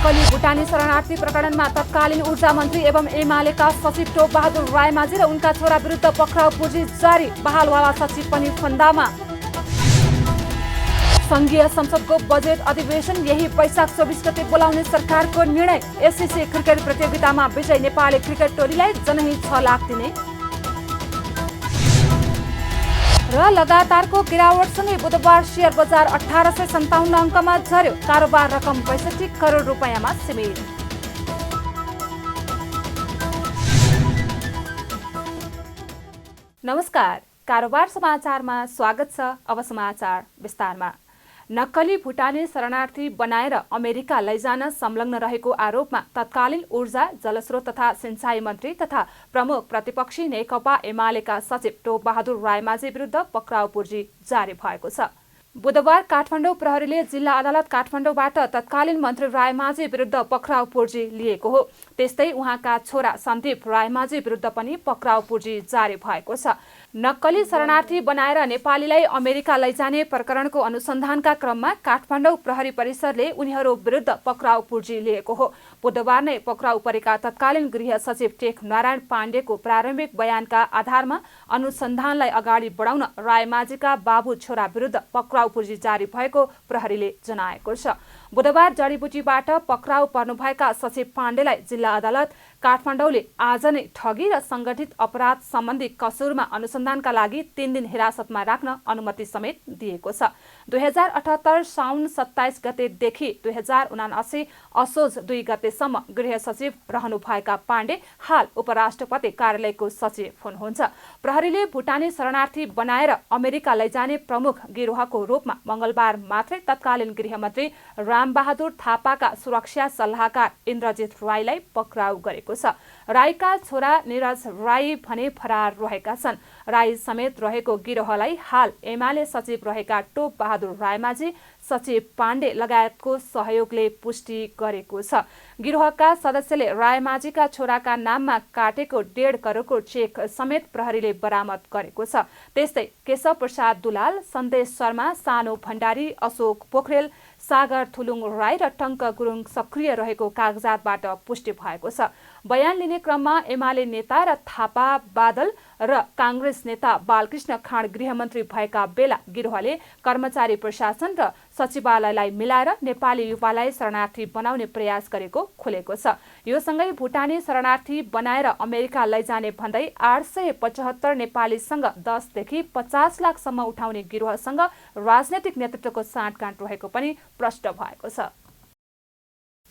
नक्कली भुटानी शरणार्थी प्रकरणमा तत्कालीन ऊर्जा मन्त्री एवं एमालेका सचिव टोप बहादुर रायमाझी र उनका छोरा विरुद्ध पक्राउ पुँजी जारी, बहालवाला सचिव पनि फन्दामा। संघीय संसदको बजेट अधिवेशन यही वैशाख 24 गते बोलाउने सरकारको निर्णय। एससीसी क्रिकेट प्रतियोगितामा विजयी नेपाली क्रिकेट टोलीलाई जनहित 6 लाख दिने र लगातारको गिरावटसँगै बुधबार शेयर बजार 1857 अङ्कमा झर्यो। कारोबार रकम 62 करोड रुपैयाँमा सीमित। नमस्कार, कारोबार समाचारमा स्वागत छ। अब समाचार विस्तारमा। नक्कली भुटानी शरणार्थी बनाएर अमेरिका लैजान संलग्न रहेको आरोपमा तत्कालीन ऊर्जा, जलस्रोत तथा सिंचाई मन्त्री तथा प्रमुख प्रतिपक्षी नेकपा एमालेका सचिव टोप बहादुर रायमाझी विरुद्ध पक्राउ पुर्जी जारी भएको छ। बुधबार काठमाडौँ प्रहरीले जिल्ला अदालत काठमाडौँबाट तत्कालीन मन्त्री रायमाझी विरुद्ध पक्राउ पुर्जी लिएको हो। त्यस्तै उहाँका छोरा सन्दीप रायमाझी विरुद्ध पनि पक्राउ पुर्जी जारी भएको छ। नक्कली शरणार्थी बनाएर नेपालीलाई अमेरिका लैजाने प्रकरणको अनुसन्धानका क्रममा काठमाडौँ प्रहरी परिसरले उनीहरू विरुद्ध पक्राउ पुर्जी लिएको हो। बुधबार नै पक्राउ परेका तत्कालीन गृह सचिव टेक नारायण पाण्डेको प्रारम्भिक बयानका आधारमा अनुसन्धानलाई अगाडि बढाउन रायमाझीका बाबु छोरा विरुद्ध पक्राउ पुर्जी जारी भएको प्रहरीले जनाएको छ। बुधबार जडीबुटीबाट पक्राउ पर्नुभएका सचिव पाण्डेलाई जिल्ला अदालत काठमाडौँले आज नै ठगी र संगठित अपराध सम्बन्धी कसुरमा अनुसन्धानका लागि 3 दिन हिरासतमा राख्न अनुमति समेत दिएको छ। 2078 साउन 27 गतेदेखि 2079 असोज 2 गतेसम्म गृह सचिव रहनुभएका पाण्डे हाल उपराष्ट्रपति कार्यालयको सचिव हुनुहुन्छ। प्रहरीले भुटानी शरणार्थी बनाएर अमेरिका लैजाने प्रमुख गिरोहको रूपमा मंगलबार मात्रै तत्कालीन गृहमन्त्री रामबहादुर थापाका सुरक्षा सल्लाहकार इन्द्रजित राईलाई पक्राउ गरेको छ। राईका छोरा निरज राई भने फरार रहेका छन्। राई समेत रहेको गिरोहलाई हाल एमाले सचिव रहेका टोप बहादुर रायमाझी, सचिव पाण्डे लगायतको सहयोगले पुष्टि गरेको छ। गिरोहका सदस्यले रायमाझीका छोराका नाममा काटेको 1.5 करोडको चेक समेत प्रहरीले बरामद गरेको छ। त्यस्तै केशव प्रसाद दुलाल, सन्देश शर्मा, सानो भण्डारी, अशोक पोखरेल, सागर थुलुङ राई र टङ्क गुरुङ सक्रिय रहेको कागजातबाट पुष्टि भएको छ। बयान लिने क्रममा एमाले नेता र थापा बादल र काङ्ग्रेस नेता बालकृष्ण खाँड गृहमन्त्री भएका बेला गिरोहले कर्मचारी प्रशासन र सचिवालयलाई मिलाएर नेपाली युवालाई शरणार्थी बनाउने प्रयास गरेको खुलेको छ। यो सँगै भुटानी शरणार्थी बनाएर अमेरिका लैजाने भन्दै 875 नेपालीसँग 10 देखि 50 लाखसम्म उठाउने गिरोहसँग राजनैतिक नेतृत्वको साँठगाँठ रहेको पनि प्रष्ट भएको छ।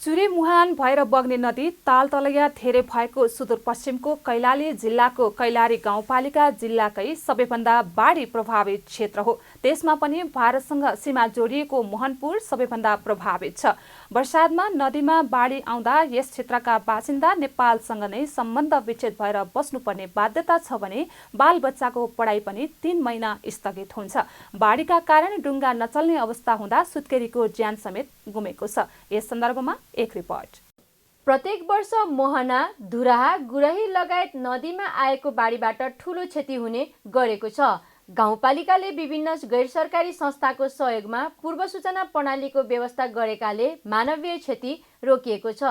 चुरे मुहान भएर बग्ने नदी तालतलैया धेरै भएको सुदूरपश्चिमको कैलाली जिल्लाको कैलाली गाउँपालिका जिल्लाकै सबैभन्दा बाढी प्रभावित क्षेत्र हो। त्यसमा पनि भारतसँग सीमा जोडिएको मोहनपुर सबैभन्दा प्रभावित छ। वर्षादमा नदीमा बाढी आउँदा यस क्षेत्रका बासिन्दा नेपालसँग नै सम्बन्ध विच्छेद भएर बस्नुपर्ने बाध्यता छ भने बालबच्चाको पढाइ पनि 3 महिना स्थगित हुन्छ। बाढीका कारण डुङ्गा नचल्ने अवस्था हुँदा सुत्केरीको ज्यान समेत गुमेको छ। यस सन्दर्भमा एक रिपोर्ट। प्रत्येक वर्ष मोहना, धुराहा, गुरही लगायत नदीमा आएको बाढीबाट ठूलो क्षति हुने गरेको छ। गाउँपालिकाले विभिन्न गैर सरकारी संस्थाको सहयोगमा पूर्व सूचना प्रणालीको व्यवस्था गरेकाले मानवीय क्षति रोकिएको छ।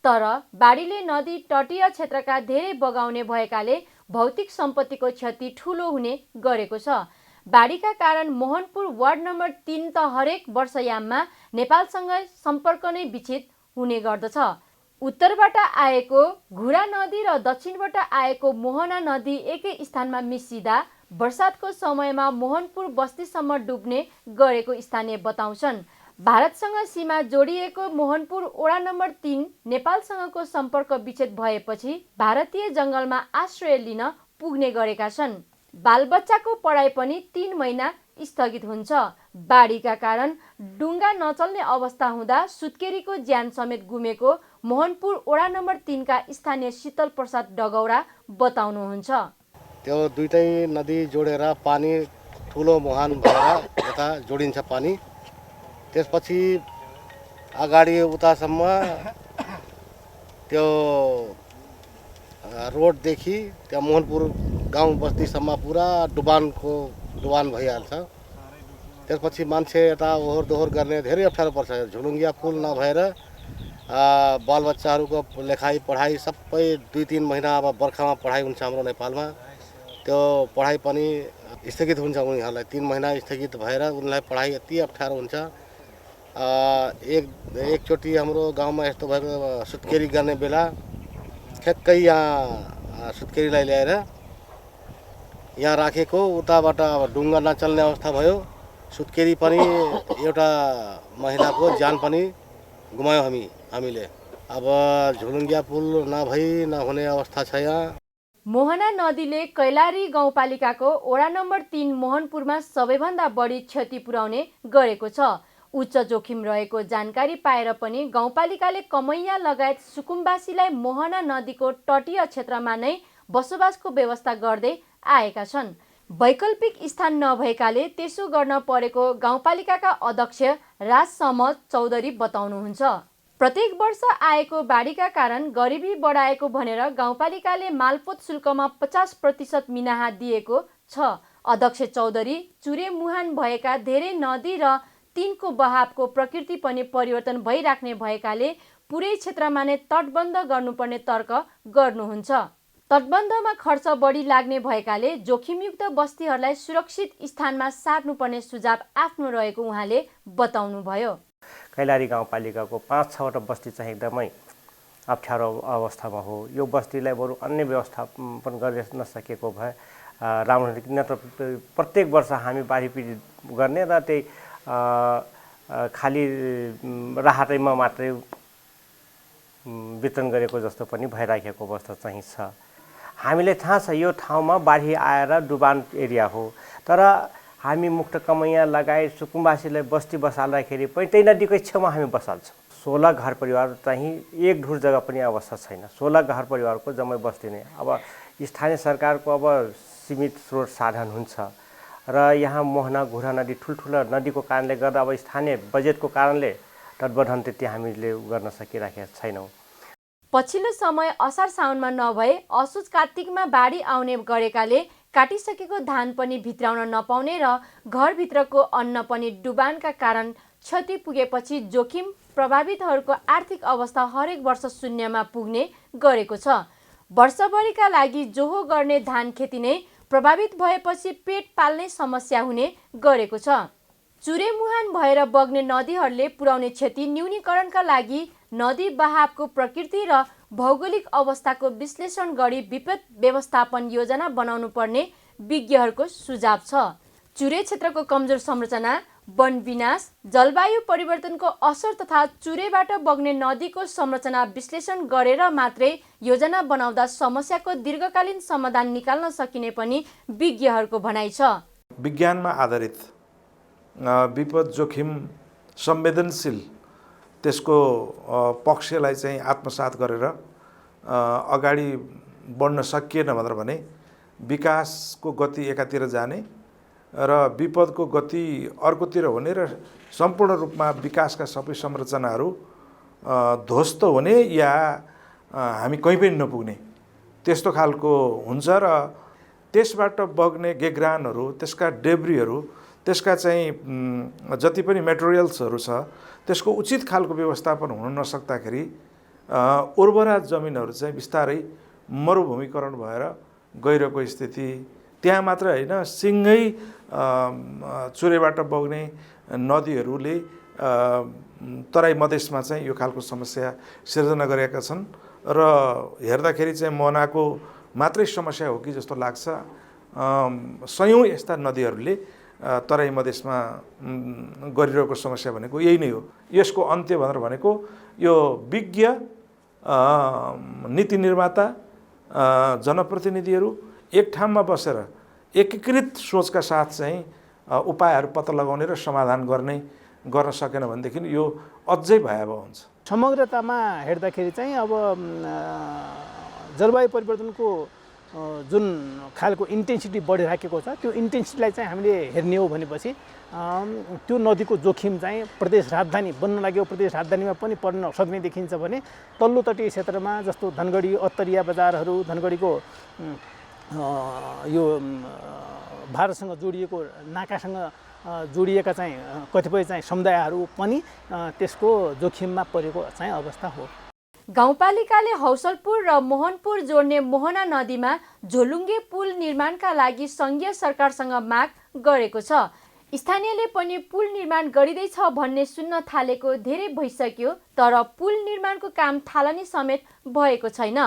तर बाढीले नदी तटीय क्षेत्रका धेरै बगाउने भएकाले भौतिक सम्पत्तिको क्षति ठूलो हुने गरेको छ। बाढीका कारण मोहनपुर वार्ड नम्बर 3 त हरेक वर्षयाममा नेपालसँग सम्पर्क नै विच्छेद हुने गर्दछ। उत्तरबाट आएको घुरा नदी र दक्षिणबाट आएको मोहना नदी एकै स्थानमा मिसिदा वर्षातको समयमा मोहनपुर बस्तीसम्म डुब्ने गरेको स्थानीय बताउँछन्। भारतसँग सीमा जोडिएको मोहनपुर वडा नम्बर 3 नेपालसँगको सम्पर्क विच्छेद भएपछि भारतीय जङ्गलमा आश्रय लिन पुग्ने गरेका छन्। बालबच्चाको पढाइ पनि 3 महिना स्थगित हुन्छ। बाढीका कारण डुङ्गा नचल्ने अवस्था हुँदा सुत्केरीको ज्यान समेत गुमेको मोहनपुर वडा नम्बर 3 का स्थानीय शीतल प्रसाद डगौरा बताउनुहुन्छ। त्यो दुईटै नदी जोडेर पानी ठुलो मुहान भएर यता जोडिन्छ पानी। त्यसपछि अगाडि उतासम्म त्यो रोडदेखि त्यहाँ मोहनपुर गाउँ बस्तीसम्म पुरा डुबान भइहाल्छ। त्यसपछि मान्छे यता ओहोर दोहोर गर्ने धेरै अप्ठ्यारो पर्छ। झुलुङ्गिया पुल नभएर बालबच्चाहरूको लेखाइ पढाइ सबै 2-3 महिना अब बर्खामा पढाइ हुन्छ हाम्रो नेपालमा। त्यो पढाइ पनि स्थगित हुन्छ उनीहरूलाई। 3 महिना स्थगित भएर उनीहरूलाई पढाइ यति अप्ठ्यारो हुन्छ। एकचोटि हाम्रो गाउँमा यस्तो भएको, सुत्केरी गर्ने बेला ठ्याक्कै यहाँ सुत्केरीलाई ल्याएर यहाँ राखेको, उताबाट अब डुङ्गा नचल्ने अवस्था भयो। सुत्केरी पनि एउटा महिलाको ज्यान पनि गुमायो हामीले। अब झुलुङ्गिया पुल नभई नहुने अवस्था छ यहाँ। मोहना नदीले कैलाली गाउँपालिकाको वडा नम्बर 3 मोहनपुरमा सबैभन्दा बढी क्षति पुर्याउने गरेको छ। उच्च जोखिम रहेको जानकारी पाएर पनि गाउँपालिकाले कमैया लगायत सुकुम्बासीलाई मोहना नदीको तटीय क्षेत्रमा नै बसोबासको व्यवस्था गर्दै आएका छन्। वैकल्पिक स्थान नभएकाले त्यसो गर्न परेको गाउँपालिकाका अध्यक्ष राजसमद चौधरी बताउनुहुन्छ। प्रत्येक वर्ष आएको बाढीका कारण गरिबी बढाएको भनेर गाउँपालिकाले मालपोत शुल्कमा 50% मिनाहा दिएको छ। अध्यक्ष चौधरी चुरे मुहान भएका धेरै नदी र तिनको बहावको प्रकृति पनि परिवर्तन भइराख्ने भएकाले पुरै क्षेत्रमा नै तटबन्ध गर्नुपर्ने तर्क गर्नुहुन्छ। तटबन्धमा खर्च बढी लाग्ने भएकाले जोखिमयुक्त बस्तीहरूलाई सुरक्षित स्थानमा सार्नुपर्ने सुझाव आफ्नो रहेको उहाँले बताउनुभयो। कैलाली गाउँपालिकाको 5-6वटा बस्ती चाहिँ एकदमै अप्ठ्यारो अवस्थामा हो। यो बस्तीलाई बरु अन्य व्यवस्थापन गर्न नसकेको भए राम्रो हुन्थ्यो। किन त प्रत्येक वर्ष हामी बाढी पीडित गर्ने र त्यही खालि राहतैमा मात्रै वितरण गरेको जस्तो पनि भइराखेको अवस्था चाहिँ छ। हामीलाई थाहा छ यो ठाउँमा बाढी आएर डुबान एरिया हो, तर हामी मुक्त कमैया लगायत सुकुम्बासीलाई बस्ती बसाल्दाखेरि पनि त्यही नदीकै छेउमा हामी बसाल्छौँ। 16 घर परिवार चाहिँ एक ढुर जग्गा पनि अवस्था छैन। 16 घर परिवारको जम्मै बस्ती नै। अब स्थानीय सरकारको अब सीमित स्रोत साधन हुन्छ र यहाँ मोहना घुरा नदी ठुल्ठुला नदीको कारणले गर्दा अब स्थानीय बजेटको कारणले तटबन्धन त्यति हामीले गर्न सकिराखेका छैनौँ। पछिल्लो समय असार साउनमा नभए असोज कार्तिकमा बाढी आउने गरेकाले काटिसकेको धान पनि भित्राउन नपाउने र घरभित्रको अन्न पनि डुबानका कारण क्षति पुगेपछि जोखिम प्रभावितहरूको आर्थिक अवस्था हरेक वर्ष शून्यमा पुग्ने गरेको छ। वर्षभरिका लागि जोहो गर्ने धान खेती नै प्रभावित भएपछि पेट पाल्ने समस्या हुने गरेको छ। चुरे मुहान भएर बग्ने नदीहरूले पुर्याउने क्षति न्यूनीकरणका लागि नदी बहावको प्रकृति र भौगोलिक अवस्थाको विश्लेषण गरी विपद व्यवस्थापन योजना बनाउनु पर्ने विज्ञहरूको सुझाव छ। चुरे क्षेत्रको कमजोर संरचना, वन विनाश, जलवायु परिवर्तनको असर तथा चुरेबाट बग्ने नदीको संरचना विश्लेषण गरेर मात्रै योजना बनाउँदा समस्याको दीर्घकालीन समाधान निकाल्न सकिने पनि विज्ञहरूको भनाइ छ। विज्ञानमा आधारित विपद जोखिम संवेदनशील त्यसको पक्षलाई चाहिँ आत्मसात गरेर अगाडि बढ्न सकिएन भनेर भने विकासको गति एकातिर जाने र विपदको गति अर्कोतिर हुने र सम्पूर्ण रूपमा विकासका सबै संरचनाहरू ध्वस्त हुने या हामी कहीँ पनि नपुग्ने त्यस्तो खालको हुन्छ र त्यसबाट बग्ने गेग्रानहरू, त्यसका डेब्रीहरू, त्यसका चाहिँ जति पनि मेटेरियल्सहरू छ त्यसको उचित खालको व्यवस्थापन हुन नसक्दाखेरि उर्वरा जमिनहरू चाहिँ बिस्तारै मरुभूमिकरण भएर गइरहेको स्थिति। त्यहाँ मात्र होइन, सिँगै चुरेबाट बग्ने नदीहरूले तराई मधेसमा चाहिँ यो खालको समस्या सिर्जना गरेका छन् र हेर्दाखेरि चाहिँ मोहनाको मात्रै समस्या हो कि जस्तो लाग्छ। सयौँ यस्ता नदीहरूले तराई मधेसमा गरिरहेको समस्या भनेको यही नै हो। यसको अन्त्य भनेर भनेको यो विज्ञ नीति निर्माता जनप्रतिनिधिहरू एक ठाउँमा बसेर एकीकृत सोचका साथ चाहिँ उपायहरू पत्ता लगाउने र समाधान गर्न सकेन भनेदेखि यो अझै भयावह हुन्छ। समग्रतामा हेर्दाखेरि चाहिँ अब जलवायु परिवर्तनको जुन खालको इन्टेन्सिटी बढिराखेको छ त्यो इन्टेन्सिटीलाई चाहिँ हामीले हेर्ने हो भनेपछि त्यो नदीको जोखिम चाहिँ प्रदेश राजधानी बन्न लाग्यो प्रदेश राजधानीमा पनि पर्न सक्ने देखिन्छ भने तल्लो तटीय क्षेत्रमा जस्तो धनगढी अत्तरिया बजारहरू, धनगढीको यो भारतसँग जोडिएको नाकासँग जोडिएका चाहिँ कतिपय चाहिँ समुदायहरू पनि त्यसको जोखिममा परेको चाहिँ अवस्था हो। गाउँपालिकाले हौसलपुर र मोहनपुर जोड्ने मोहना नदीमा झोलुङ्गे पुल निर्माणका लागि सङ्घीय सरकारसँग माग गरेको छ। स्थानीयले पनि पुल निर्माण गरिँदैछ भन्ने सुन्न थालेको धेरै भइसक्यो, तर पुल निर्माणको काम थालनी समेत भएको छैन।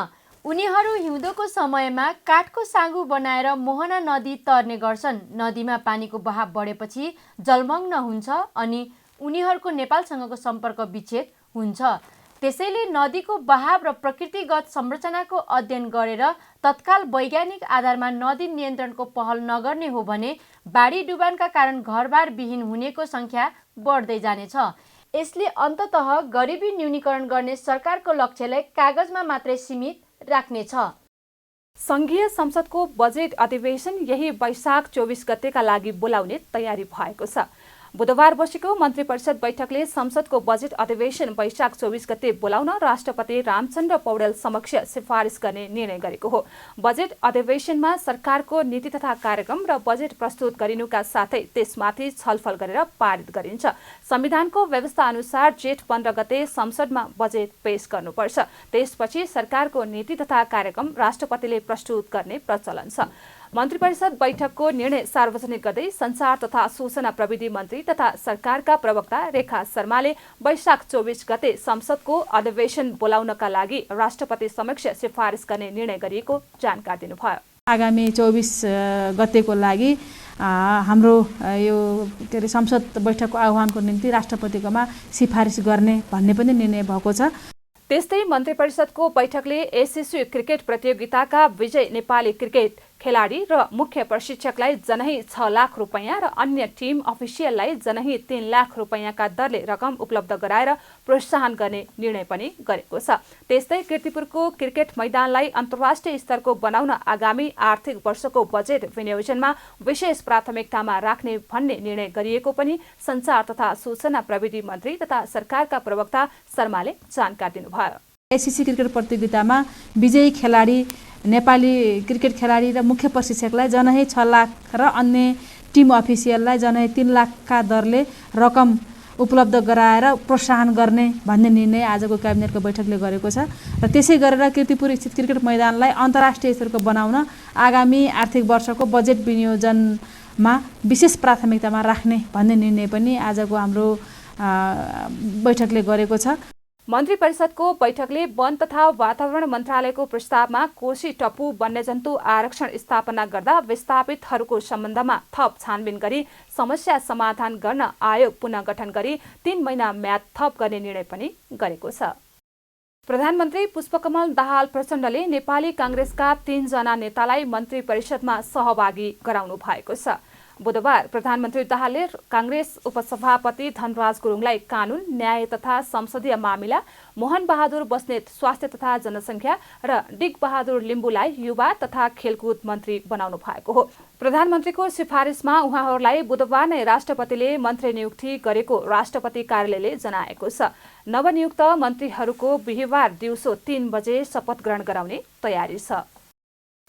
उनीहरू हिउँदोको समयमा काठको साँगु बनाएर मोहना नदी तर्ने गर्छन्। नदीमा पानीको बहाव बढेपछि जलमग्न हुन्छ अनि उनीहरूको नेपालसँगको सम्पर्क विच्छेद हुन्छ। त्यसैले नदीको बहाव र प्रकृतिगत संरचनाको अध्ययन गरेर तत्काल वैज्ञानिक आधारमा नदी नियन्त्रणको पहल नगर्ने हो भने बाढी डुबानका कारण घरबार विहीन हुनेको सङ्ख्या बढ्दै जानेछ। यसले अन्ततः गरिबी न्यूनीकरण गर्ने सरकारको लक्ष्यलाई कागजमा मात्रै सीमित राख्नेछ। संघीय संसदको बजेट अधिवेशन यही वैशाख 24 गतेका लागि बोलाउने तयारी भएको छ। बुधबार बसेको मन्त्री परिषद बैठकले संसदको बजेट अधिवेशन वैशाख 24 गते बोलाउन राष्ट्रपति रामचन्द्र पौडेल समक्ष सिफारिस गर्ने निर्णय गरेको हो। बजेट अधिवेशनमा सरकारको नीति तथा कार्यक्रम र बजेट प्रस्तुत गरिनुका साथै त्यसमाथि छलफल गरेर पारित गरिन्छ। संविधानको व्यवस्था अनुसार जेठ 15 गते संसदमा बजेट पेश गर्नुपर्छ। त्यसपछि सरकारको नीति तथा कार्यक्रम राष्ट्रपतिले प्रस्तुत गर्ने प्रचलन छ। मन्त्री परिषद बैठकको निर्णय सार्वजनिक गर्दै संचार तथा सूचना प्रविधि मन्त्री तथा सरकारका प्रवक्ता रेखा शर्माले वैशाख 24 गते संसदको अधिवेशन बोलाउनका लागि राष्ट्रपति समक्ष सिफारिस गर्ने निर्णय गरिएको जानकारी दिनुभयो। आगामी 24 गतेको लागि हाम्रो यो के अरे संसद बैठकको आह्वानको निम्ति राष्ट्रपतिकोमा सिफारिस गर्ने भन्ने पनि निर्णय भएको छ। त्यस्तै मन्त्री परिषदको बैठकले एसएसयू क्रिकेट प्रतियोगिताका विजय नेपाली क्रिकेट खेलाडी र मुख्य प्रशिक्षकलाई जनही 6 लाख रुपैयाँ र अन्य टिम अफिसियललाई जनही 3 लाख रुपैयाँका दरले रकम उपलब्ध गराएर प्रोत्साहन गर्ने निर्णय पनि गरेको छ। त्यस्तै कीर्तिपुरको क्रिकेट मैदानलाई अन्तर्राष्ट्रिय स्तरको बनाउन आगामी आर्थिक वर्षको बजेट विनियोजनमा विशेष प्राथमिकतामा राख्ने भन्ने निर्णय गरिएको पनि संचार तथा सूचना प्रविधि मन्त्री तथा सरकारका प्रवक्ता शर्माले जानकारी दिनुभयो। एससीसी क्रिकेट प्रतियोगितामा विजयी खेलाडी नेपाली क्रिकेट खेलाडी र मुख्य प्रशिक्षकलाई जनही 6 लाख र अन्य टिम अफिसियललाई जनही 3 लाखका दरले रकम उपलब्ध गराएर प्रोत्साहन गर्ने भन्ने निर्णय आजको क्याबिनेटको बैठकले गरेको छ र त्यसै गरेर कीर्तिपुर स्थित क्रिकेट मैदानलाई अन्तर्राष्ट्रिय स्तरको बनाउन आगामी आर्थिक वर्षको बजेट विनियोजनमा विशेष प्राथमिकतामा राख्ने भन्ने निर्णय पनि आजको हाम्रो बैठकले गरेको छ। मन्त्री परिषदको बैठकले वन तथा वातावरण मन्त्रालयको प्रस्तावमा कोशी टप्पु वन्यजन्तु आरक्षण स्थापना गर्दा विस्थापितहरूको सम्बन्धमा थप छानबिन गरी समस्या समाधान गर्न आयोग पुनः गठन गरी 3 महिना म्याद थप गर्ने निर्णय पनि गरेको छ। प्रधानमन्त्री पुष्पकमल दाहाल प्रचण्डले नेपाली कांग्रेसका 3 जना नेतालाई मन्त्री परिषदमा सहभागी गराउनु भएको छ। बुधबार प्रधानमन्त्री दाहालले कांग्रेस उपसभापति धनराज गुरुङलाई कानून, न्याय तथा संसदीय मामिला, मोहन बहादुर बस्नेत स्वास्थ्य तथा जनसङ्ख्या र डिग बहादुर लिम्बुलाई युवा तथा खेलकुद मन्त्री बनाउनु भएको हो। प्रधानमन्त्रीको सिफारिसमा उहाँहरूलाई बुधबार नै राष्ट्रपतिले मन्त्री नियुक्ति गरेको राष्ट्रपति कार्यालयले जनाएको छ। नवनियुक्त मन्त्रीहरूको बिहिबार दिउँसो 3 बजे शपथ ग्रहण गराउने तयारी छ।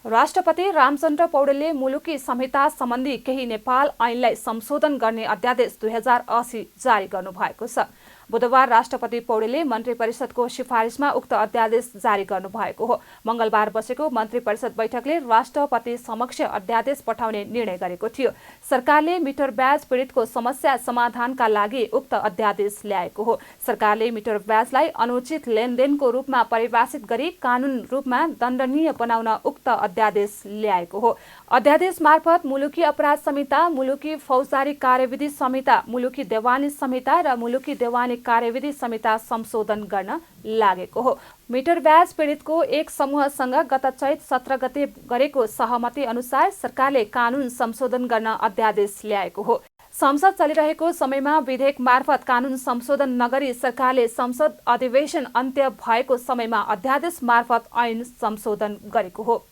राष्ट्रपति रामचन्द्र पौडेलले मुलुकी संहिता सम्बन्धी केही नेपाल ऐनलाई संशोधन गर्ने अध्यादेश 2080 जारी गर्नुभएको छ। बुधबार राष्ट्रपति पौडेलले मन्त्री परिषदको सिफारिसमा उक्त अध्यादेश जारी गर्नुभएको हो। मंगलबार बसेको मन्त्री परिषद बैठकले राष्ट्रपति समक्ष अध्यादेश पठाउने निर्णय गरेको थियो। सरकारले मिटर ब्याज पीडितको समस्या समाधानका लागि उक्त अध्यादेश ल्याएको हो। सरकारले मिटर ब्याजलाई अनुचित लेनदेनको रूपमा परिभाषित गरी कानून रूपमा दण्डनीय बनाउन उक्त अध्यादेश ल्याएको हो। अध्यादेश मार्फत मुलुकी अपराध संहिता, मुलुकी फौजदारी कार्यविधि संहिता, मुलुकी देवानी संहिता र मुलुकी देवानी कार्यविधि संहिता संशोधन गर्न लागेको हो। मिटर ब्याज पीडितको एक समूहसँग गत चैत 17 गते गरेको सहमति अनुसार सरकारले कानून संशोधन गर्न अध्यादेश ल्याएको हो। संसद चलिरहेको समयमा विधेयक मार्फत कानून संशोधन नगरी सरकारले संसद अधिवेशन अन्त्य भएको समयमा अध्यादेश मार्फत ऐन संशोधन गरेको हो।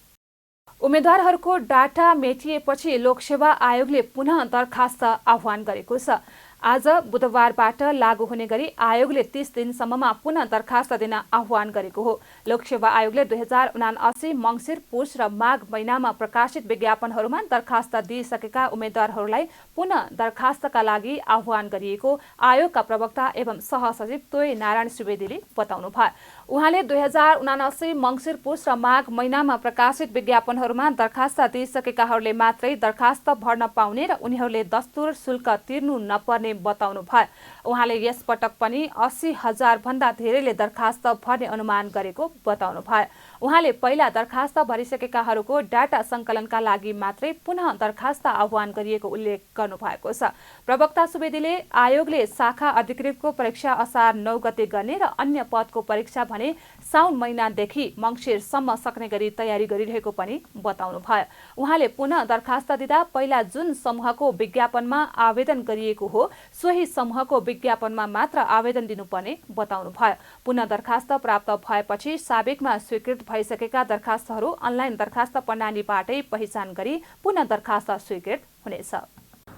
उम्मेद्वारहरूको डाटा मेटिएपछि लोकसेवा आयोगले पुनः दरखास्त आह्वान गरेको छ। आज बुधबारबाट लागू हुने गरी आयोगले 30 दिनसम्ममा पुनः दरखास्त दिन आह्वान गरेको हो। लोकसेवा आयोगले 2079 मङ्सिर, पुष र माघ महिनामा प्रकाशित विज्ञापनहरूमा दरखास्त दिइसकेका उम्मेद्वारहरूलाई पुनः दरखास्तका लागि आह्वान गरिएको आयोगका प्रवक्ता एवं सहसचिव तोय नारायण सुवेदीले बताउनुभयो। उहाँले 2079 मङ्सिर, पुष र माघ महिनामा प्रकाशित विज्ञापनहरूमा दरखास्त दिइसकेकाहरूले मात्रै दरखास्त भर्न पाउने र उनीहरूले दस्तुर शुल्क तिर्नु नपर्ने बताउनु भयो। उहाँले यस पटक पनि 80,000 भन्दा धेरैले दरखास्त भर्ने अनुमान गरेको बताउनु भयो। उहाँले पहिला दरखास्त भरिसकेकाहरूको डाटा सङ्कलनका लागि मात्रै पुनः दरखास्त आह्वान गरिएको उल्लेख गर्नुभएको छ। प्रवक्ता सुवेदीले आयोगले शाखा अधिकृतको परीक्षा असार 9 गते गर्ने र अन्य पदको परीक्षा भने साउन महिनादेखि मङ्सिरसम्म सक्ने गरी तयारी गरिरहेको पनि बताउनु भयो। उहाँले पुनः दरखास्त दिँदा पहिला जुन समूहको विज्ञापनमा आवेदन गरिएको हो सोही समूहको विज्ञापनमा मात्र आवेदन दिनुपर्ने बताउनु भयो। पुनः दरखास्त प्राप्त भएपछि साबिकमा स्वीकृत भइसकेका दरखास्तहरू अनलाइन दरखास्त प्रणालीबाटै पहिचान गरी पुनः दरखास्त स्वीकृत हुनेछ।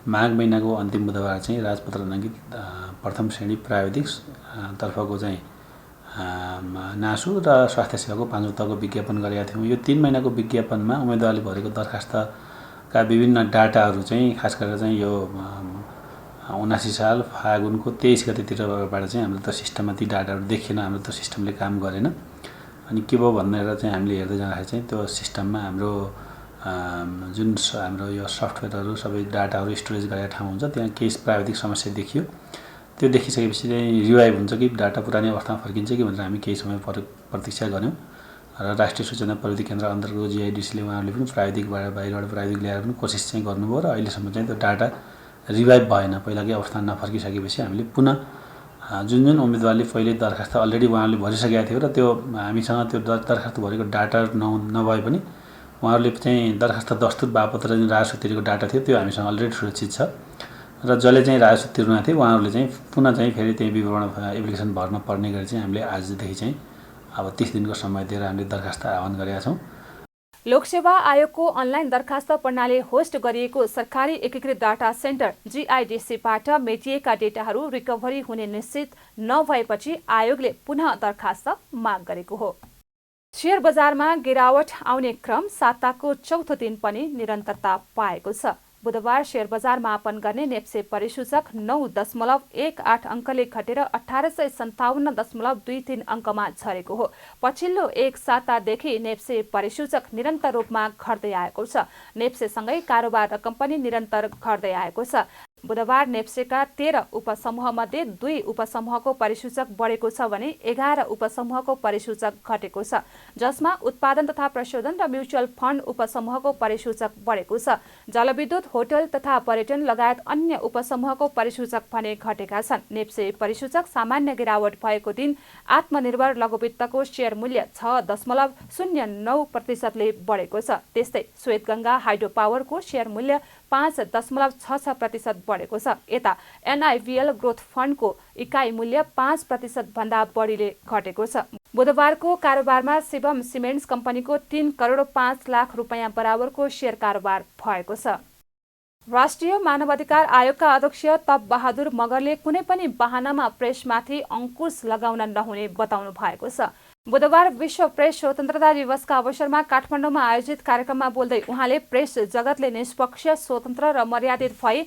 माघ महिनाको अन्तिम बुधबार चाहिँ राजपत्र अङ्कित प्रथम श्रेणी प्राविधिक तर्फको चाहिँ नासु र स्वास्थ्य सेवाको 5औं तहको विज्ञापन गरेका थियौँ। यो 3 महिनाको विज्ञापनमा उम्मेदवारले भरेको दरखास्तका विभिन्न डाटाहरू चाहिँ खास गरेर चाहिँ यो 79 साल फागुनको 23 गतेतिरबाट चाहिँ हाम्रो त सिस्टममा ती डाटाहरू देखिएन, हाम्रो त सिस्टमले काम गरेन। अनि के भयो भनेर चाहिँ हामीले हेर्दै जाँदाखेरि चाहिँ त्यो सिस्टममा हाम्रो जुन हाम्रो यो सफ्टवेयरहरू सबै डाटाहरू स्टोरेज गरेका ठाउँ हुन्छ त्यहाँ केही प्राविधिक समस्या देखियो। त्यो देखिसकेपछि चाहिँ रिभाइभ हुन्छ कि डाटा पुरानै अवस्थामा फर्किन्छ कि भनेर हामी केही समय प्रतीक्षा गऱ्यौँ र राष्ट्रिय सूचना प्रविधि केन्द्र अन्तर्गत GIDC ले उहाँहरूले पनि प्राविधिकबाट बाहिरबाट प्राविधिक ल्याएर पनि कोसिस चाहिँ गर्नुभयो र अहिलेसम्म चाहिँ त्यो डाटा रिभाइभ भएन। पहिलाकै अवस्थामा नफर्किसकेपछि हामीले पुनः जुन उम्मेदवारले पहिले दरखास्त अलरेडी उहाँहरूले भरिसकेका थियो र त्यो हामीसँग त्यो दरखास्त भरेको डाटा नभए पनि उहाँहरूले चाहिँ दरखास्त दस्तुर बापत र राजस्व तिरेको डाटा थियो त्यो हामीसँग अलरेडी सुरक्षित छ र जसले चाहिँ राजस्व तिर्नु थियो उहाँहरूले चाहिँ पुनः चाहिँ फेरि त्यही विवरण एप्लिकेसन भर्न पर्ने गरी चाहिँ हामीले आजदेखि चाहिँ अब 30 दिनको समय दिएर हामीले दरखास्त आह्वान गरेका छौँ। लोकसेवा आयोगको अनलाइन दरखास्त प्रणाली होस्ट गरिएको सरकारी एकीकृत डाटा सेन्टर GIDC-बाट मेटिएका डेटाहरू रिकभरी हुने निश्चित नभएपछि आयोगले पुनः दरखास्त माग गरेको हो। शेयर बजारमा गिरावट आउने क्रम साताको चौथो दिन पनि निरन्तरता पाएको छ। बुधबार शेयर बजार मापन गर्ने नेप्से परिसूचक 9.18 अङ्कले घटेर 1857.23 अङ्कमा झरेको हो। पछिल्लो एक सातादेखि नेप्से परिसूचक निरन्तर रूपमा घट्दै आएको छ। नेप्सेसँगै कारोबार रकम पनि निरन्तर घट्दै आएको छ। बुधबार नेप्सेका 13 उपसमूहमध्ये 2 उपसमूहको परिसूचक बढेको छ भने 11 उपसमूहको परिसूचक घटेको छ, जसमा उत्पादन तथा प्रशोधन र म्युचुअल फन्ड उपसमूहको परिसूचक बढेको छ। जलविद्युत, होटल तथा पर्यटन लगायत अन्य उपसमूहको परिसूचक भने घटेका छन्। नेप्से परिसूचक सामान्य गिरावट भएको दिन आत्मनिर्भर लघुवित्तको शेयर मूल्य 6.09%ले बढेको छ। त्यस्तै श्वेतगङ्गा हाइड्रो पावरको शेयर मूल्य 5.66% बढेको छ। यता NIVL ग्रोथ फन्डको इकाइ मूल्य 5% भन्दा बढीले घटेको छ। बुधबारको कारोबारमा शिवम सिमेन्ट्स कम्पनीको 3 करोड 5 लाख रुपैयाँ बराबरको शेयर कारोबार भएको छ। राष्ट्रिय मानवाधिकार आयोगका अध्यक्ष तप बहादुर मगरले कुनै पनि बहानामा प्रेसमाथि अंकुश लगाउन नहुने बताउनु भएको छ। बुधबार विश्व प्रेस स्वतन्त्रता दिवसका अवसरमा काठमाडौँमा आयोजित कार्यक्रममा बोल्दै उहाँले प्रेस जगतले निष्पक्ष, स्वतन्त्र र मर्यादित भई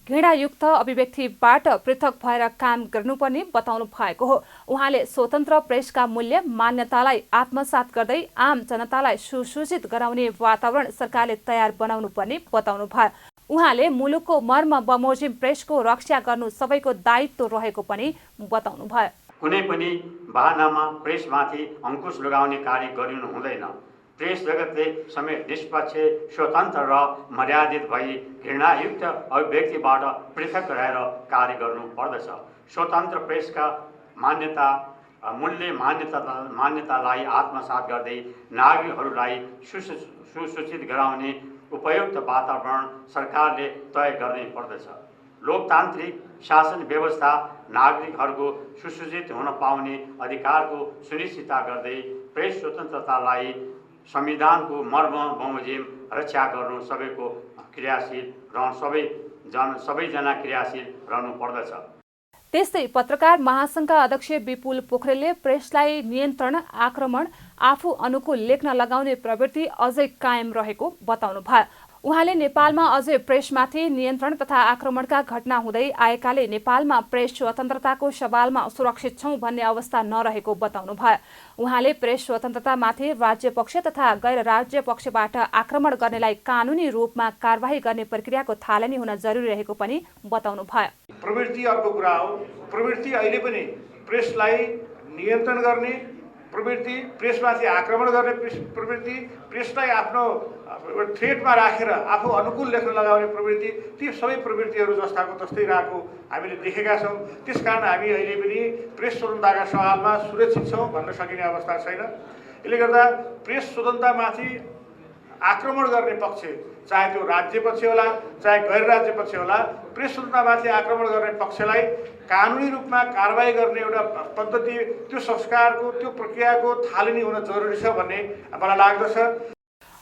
घृणायुक्त अभिव्यक्तिबाट पृथक भएर काम गर्नुपर्ने बताउनु भएको हो। उहाँले स्वतन्त्र प्रेसका मूल्य मान्यतालाई आत्मसात गर्दै आम जनतालाई सुसूचित गराउने वातावरण सरकारले तयार बनाउनु पर्ने बताउनु भयो। उहाँले मुलुकको मर्म बमोजिम प्रेसको रक्षा गर्नु सबैको दायित्व रहेको पनि बताउनु भयो। कुनै पनि बहानामा प्रेसमाथि अंकुश लगाउने कार्य गरिनु हुँदैन। प्रेस जगतले समेत निष्पक्ष, स्वतन्त्र र मर्यादित भई घृणायुक्त अभिव्यक्तिबाट पृथक रहेर कार्य गर्नु पर्दछ। स्वतन्त्र प्रेसका मान्यतालाई आत्मसात गर्दै नागरिकहरूलाई सुसूचित गराउने उपयुक्त वातावरण सरकारले तय गर्नै पर्दछ। लोकतान्त्रिक शासन व्यवस्था नागरिकहरूको सुसूचित हुन पाउने अधिकारको सुनिश्चितता गर्दै प्रेस स्वतन्त्रतालाई संविधानको मर्म बमोजिम रक्षा गर्नु सबैको क्रियाशील रहन सबै सबैजना क्रियाशील रहनु पर्दछ। त्यस्तै पत्रकार महासङ्घका अध्यक्ष विपुल पोखरेलले प्रेसलाई नियन्त्रण, आक्रमण, आफू अनुकूल लेख्न लगाउने प्रवृत्ति अझै कायम रहेको बताउनुभयो। उहाँले नेपालमा अझै प्रेसमाथि नियन्त्रण तथा आक्रमणका घटना हुँदै आएकाले नेपालमा प्रेस स्वतन्त्रताको सवालमा सुरक्षित छौं भन्ने अवस्था नरहेको बताउनुभयो। उहाँले प्रेस स्वतन्त्रतामाथि राज्य पक्ष तथा गैर राज्य पक्षबाट आक्रमण गर्नेलाई कानुनी रूपमा कारबाही गर्ने प्रक्रियाको थालनी हुन जरुरी रहेको पनि बताउनुभयो। प्रवृत्ति अर्को कुरा हो। प्रवृत्ति अहिले पनि प्रेसलाई नियन्त्रण गर्ने प्रवृत्ति, प्रेसमाथि आक्रमण गर्ने प्रवृत्ति, प्रेसलाई आफ्नो थ्रेटमा राखेर आफू अनुकूल लेख्न लगाउने प्रवृत्ति, ती सबै प्रवृत्तिहरू जस्ताको तस्तै रहेको हामीले देखेका छौँ। त्यसकारण हामी अहिले पनि प्रेस स्वतन्त्रताका सवालमा सुरक्षित छौँ भन्न सकिने अवस्था छैन। यसले गर्दा प्रेस स्वतन्त्रतामाथि आक्रमण गर्ने पक्ष, चाहे त्यो राज्य पक्ष होला चाहे गैर राज्य पक्ष होला, प्रेस स्वतन्त्रतामाथि आक्रमण गर्ने पक्षलाई कानुनी रूपमा कारबाही गर्ने एउटा पद्धति, त्यो संस्कारको, त्यो प्रक्रियाको थालनी हुन जरुरी छ भन्ने मलाई लाग्दछ।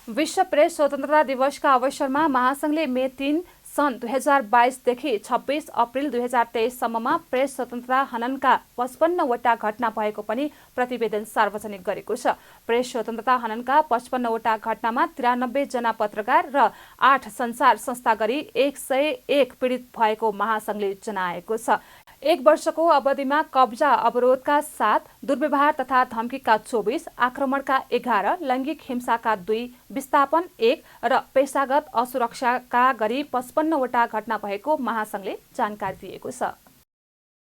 विश्व प्रेस स्वतन्त्रता दिवसका अवसरमा महासङ्घले मे 3 सन् 2022 देखि 26 अप्रिल 2023 सम्ममा प्रेस स्वतन्त्रता हननका 55 वटा घटना भएको पनि प्रतिवेदन सार्वजनिक गरेको छ। प्रेस स्वतन्त्रता हननका 55 वटा घटनामा 93 जना पत्रकार र 8 संचार संस्था गरी 101 पीडित भएको महासङ्घले जनाएको छ। 1 वर्षको अवधिमा कब्जा अवरोधका 7, दुर्व्यवहार तथा धम्कीका 24, आक्रमणका 11, लैङ्गिक हिंसाका 2, विस्थापन 1 र पेशागत असुरक्षाका गरी 55 वटा घटना भएको महासङ्घले जानकारी दिएको छ।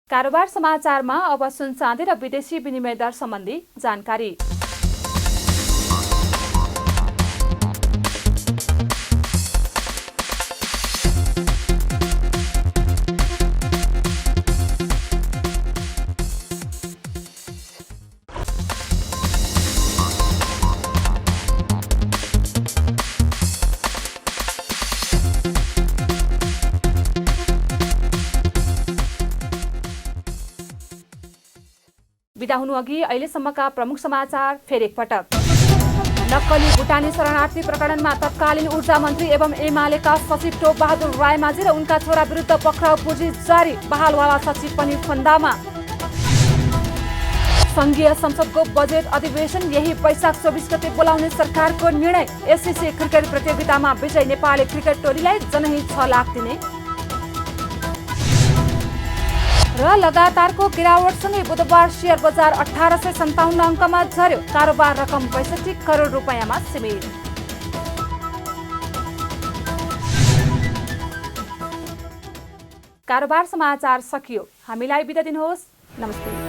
कारोबार समाचारमा अब सुन चाँदी र विदेशी विनिमय दर सम्बन्धी जानकारी। बिदा हुनु अघि अहिलेसम्मका प्रमुख समाचार फेरि एकपटक। नक्कली भुटानी शरणार्थी प्रकरणमा तत्कालीन ऊर्जा मन्त्री एवं एमालेका सचिव टोप बहादुर रायमाझी र उनका छोरा विरुद्ध पक्राउ पुँजी जारी, बहालवाला सचिव पनि फन्दामा। संघीय संसदको बजेट अधिवेशन यही वैशाख 24 गते बोलाउने सरकारको निर्णय। एससीसी क्रिकेट प्रतियोगितामा विजयी नेपाली क्रिकेट टोलीलाई जनहित 6 लाख दिने र लगातारको गिरावटसँगै बुधबार शेयर बजार 1857 अङ्कमा झर्यो। कारोबार रकम 62 करोड रुपैयाँमा सीमित। कारोबार समाचार सकियो। हामीलाई बिदा दिनुहोस्। नमस्ते।